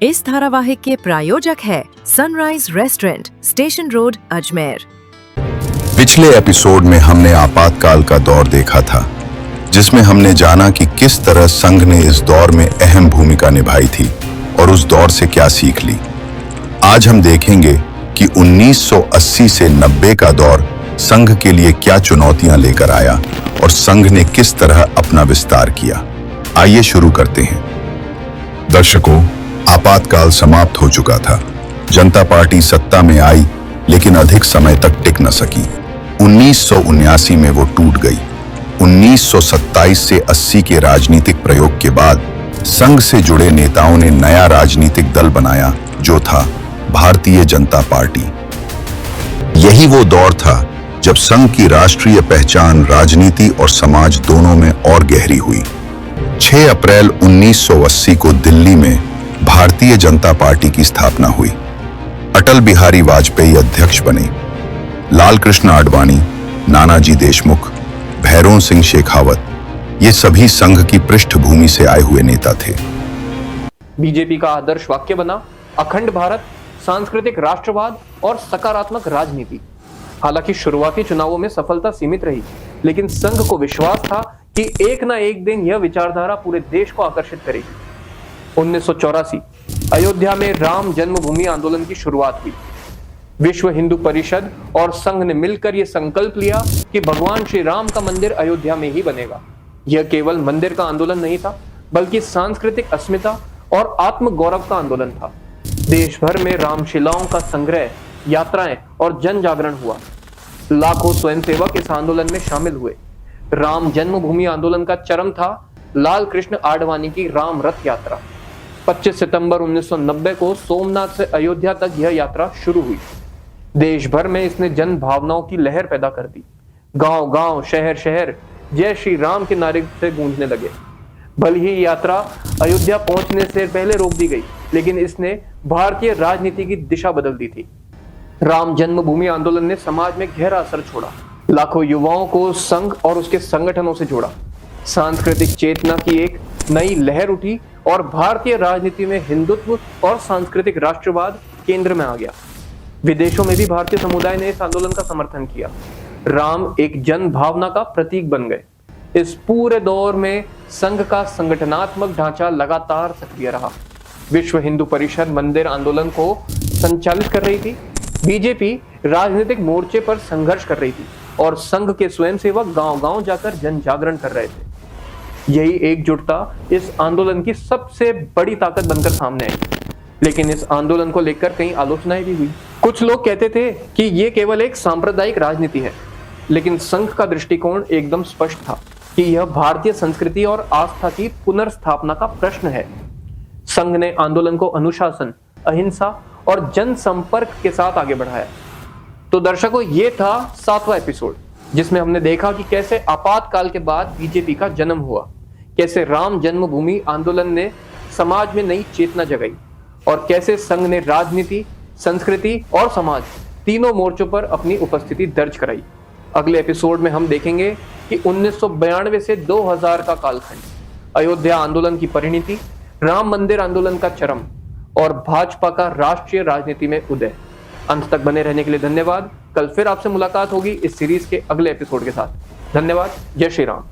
इस धारावाहिक के प्रायोजक है sunrise restaurant, station road, Ajmer. पिछले एपिसोड में हमने आपातकाल का दौर देखा था, जिसमें हमने जाना कि किस तरह संघ ने इस दौर में अहम भूमिका निभाई थी और उस दौर से क्या सीख ली। आज हम देखेंगे कि 1980 से 90 का दौर संघ के लिए क्या चुनौतियां लेकर आया और संघ ने किस तरह अपना विस्तार किया। आइए शुरू करते हैं। दर्शकों, आपातकाल समाप्त हो चुका था। जनता पार्टी सत्ता में आई, लेकिन अधिक समय तक टिक न सकी। 1979 में वो टूट गई। 1927 से 80 के राजनीतिक प्रयोग के बाद संघ से जुड़े नेताओं ने नया राजनीतिक दल बनाया, जो था भारतीय जनता पार्टी। यही वो दौर था जब संघ की राष्ट्रीय पहचान राजनीति और समाज दोनों में और गहरी हुई। 6 अप्रैल 1980 को दिल्ली में भारतीय जनता पार्टी की स्थापना हुई। अटल बिहारी वाजपेयी अध्यक्ष बने। लाल कृष्ण आडवाणी, नानाजी देशमुख, भैरों सिंह शेखावत, ये सभी संघ की पृष्ठभूमि से आए हुए नेता थे। बीजेपी का आदर्श वाक्य बना अखंड भारत, सांस्कृतिक राष्ट्रवाद और सकारात्मक राजनीति। हालांकि शुरुआती चुनावों में सफलता सीमित रही, लेकिन संघ को विश्वास था कि एक न एक दिन यह विचारधारा पूरे देश को आकर्षित करेगी। 1984 अयोध्या में राम जन्मभूमि आंदोलन की शुरुआत हुई। विश्व हिंदू परिषद और संघ ने मिलकर यह संकल्प लिया कि भगवान श्री राम का मंदिर अयोध्या में ही बनेगा। यह केवल मंदिर का आंदोलन नहीं था, बल्कि सांस्कृतिक अस्मिता और आत्मगौरव का आंदोलन था। देश भर में रामशिलाओं का संग्रह, यात्राएं और जन जागरण हुआ। लाखों स्वयंसेवक इस आंदोलन में शामिल हुए। राम जन्मभूमि आंदोलन का चरम था लाल कृष्ण आडवाणी की राम रथ यात्रा। 25 सितंबर 1990 को सोमनाथ से अयोध्या तक यह यात्रा शुरू हुई। देश भर में इसने जन भावनाओं की लहर पैदा कर दी। गांव गांव, शहर शहर जय श्री राम के नारे से गूंजने लगे। भले ही यात्रा अयोध्या पहुंचने से पहले रोक दी गई, लेकिन इसने भारतीय राजनीति की दिशा बदल दी थी। राम जन्मभूमि आंदोलन ने समाज में गहरा असर छोड़ा। लाखों युवाओं को संघ और उसके संगठनों से जोड़ा। सांस्कृतिक चेतना की एक नई लहर उठी और भारतीय राजनीति में हिंदुत्व और सांस्कृतिक राष्ट्रवाद केंद्र में आ गया। विदेशों में भी भारतीय समुदाय ने इस आंदोलन का समर्थन किया। राम एक जन भावना का प्रतीक बन गए। इस पूरे दौर में संघ का संगठनात्मक ढांचा लगातार सक्रिय रहा। विश्व हिंदू परिषद मंदिर आंदोलन को संचालित कर रही थी। बीजेपी राजनीतिक मोर्चे पर संघर्ष कर रही थी और संघ के स्वयंसेवक गांव-गांव जाकर जन जागरण कर रहे थे। यही एकजुटता इस आंदोलन की सबसे बड़ी ताकत बनकर सामने आई। लेकिन इस आंदोलन को लेकर कई आलोचनाएं भी हुई। कुछ लोग कहते थे कि यह केवल एक सांप्रदायिक राजनीति है, लेकिन संघ का दृष्टिकोण एकदम स्पष्ट था कि यह भारतीय संस्कृति और आस्था की पुनर्स्थापना का प्रश्न है। संघ ने आंदोलन को अनुशासन, अहिंसा और जनसंपर्क के साथ आगे बढ़ाया। तो दर्शकों, ये था 7वां एपिसोड, जिसमें हमने देखा कि कैसे आपातकाल के बाद बीजेपी का जन्म हुआ, कैसे राम जन्मभूमि आंदोलन ने समाज में नई चेतना जगाई और कैसे संघ ने राजनीति, संस्कृति और समाज तीनों मोर्चों पर अपनी उपस्थिति दर्ज कराई। अगले एपिसोड में हम देखेंगे कि 1992 से 2000 का कालखंड, अयोध्या आंदोलन की परिणति, राम मंदिर आंदोलन का चरम और भाजपा का राष्ट्रीय राजनीति में उदय। अंत तक बने रहने के लिए धन्यवाद। कल फिर आपसे मुलाकात होगी इस सीरीज के अगले एपिसोड के साथ। धन्यवाद। जय श्री राम।